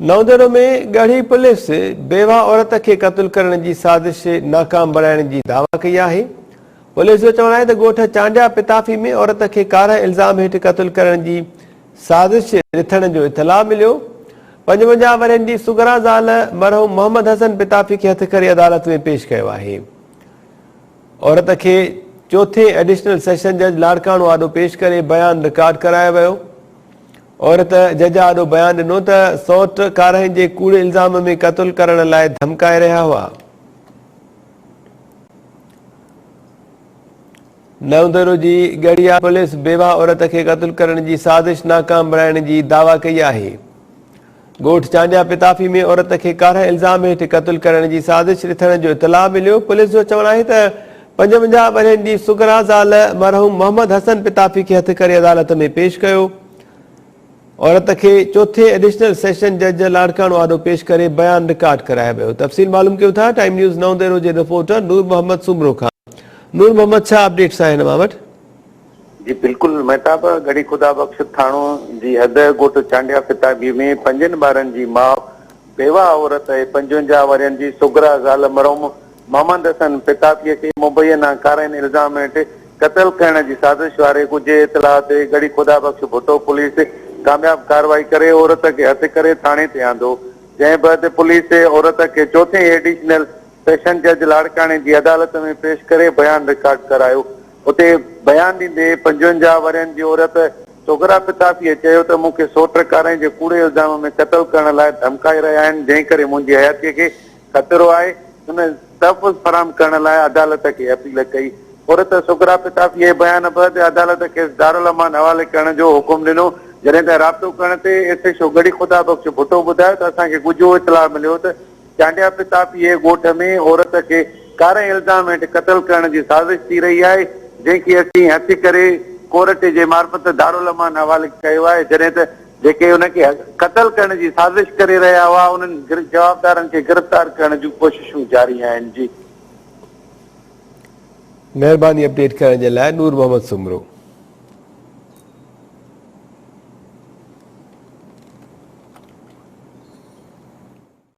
नवदरो में गढ़ी पुलिस बेवा औरत के क़त्ल करण की साजिश नाकाम बनाने की दावा कई है। पुलिस जो चवण है गोठ चांडिया पिताफी में औरत के कार इल्ज़ाम हेठ क़त्ल करण की साजिश रिथण जो इतला मिलो। 55 वरनि की सुगरा ज़ाल मरहूम मोहम्मद हसन पिताफी के हथ करे अदालत में पेश किया है। औरत के चौथे एडिशनल सेशन जज लाड़काणो आॾो पेश करे बयान रिकॉर्ड कराया वो। औरत जज आॾो बयान दिनों तो सौट कारहनि के कूड़े इल्ज़ाम में क़त्ल करण लाइ धमकाए रहा हुआ। नवदरो की गढ़िया पुलिस बेवा औरत के क़त्ल करण की साजिश नाकाम बनाने की दावा कई है। गोठ चांडिया पिताफी में औरत के कार इल्ज़ाम हेठ क़त्ल करण की साजिश रिथण जो इतला मिलो। पुलिस जो चवण है 55 वरनि की सुगरा ज़ाल मरहूम मोहम्मद हसन पिताफी के हथ करे अदालत में पेश किया। औरत के चौथे एडिशनल सेशन जज लाड़काणो आॾो पेश करे बयान रिकॉर्ड कराया वो। तफ़सील मालूम क्यों था टाइम न्यूज़ नवदरो के रिपोर्टर नूर मोहम्मद सुमरो खान। नूर मोहम्मद छा अपडेट्स है वट? जी बिल्कुल महताब गढ़ी खुदा बख्श थाणो जी हद गोठ चांडिया पिताबी में 5 ॿारनि जी मां बेवा औरत 55 वरनि जी सुगरा ज़ाल मरहूम मोहम्मद हसन पिताफी के मुबैना कारनि इल्ज़ाम हेठ क़त्ल करण की साजिश वारे कुछ इतला ते गढ़ी खुदा बख्श भुटो पुलिस कामयाब कार्रवाई करे औरत के हथ करे थाने ते आंदो। जै बाद पुलिस औरत के चौथे एडिशनल सेशन जज लाड़काणे की अदालत में पेश करे बयान रिकॉर्ड करायो। उते बयान दींदे 55 वरनि की औरत सुगरा पिताफी चयो तो मुझे सोट कारनि के कूड़े इल्ज़ाम में क़त्ल करण लाइ धमकाए रहा आहिनि, जंहिं करे मुंहिंजी हयातीअ के ख़तरो आहे। उन तहफ़ुज़ फराहम करण लाइ अदालत के अपील कई। औरत सुगरा पिताफी बयान बैदि अदालत के दारुल अमान हवाले करण जो हुकुम दिनो। जैसे त राब्तो करण ते एसएचओ गढ़ी खुदा बख्श भुटो बुधायो तो असांखे गुझो इतला मिलो तो चांडिया पिताफी गोठ में औरत के कार इल्ज़ाम हेठ क़त्ल करण की साजिश थी रही है, जैकी असीं हथ करे कोर्ट जे मार्फत दारुल अमान हवाले किया है। जैसे त जेके उनके क़त्ल करण की साजिश करे रहा हुआ उन्हनि जवाबदारनि के गिरफ्तार करण जूं कोशिशूं जारी आहिनि। जी मेहरबानी अपडेट करण जे लाइ नूर मोहम्मद सुमरो।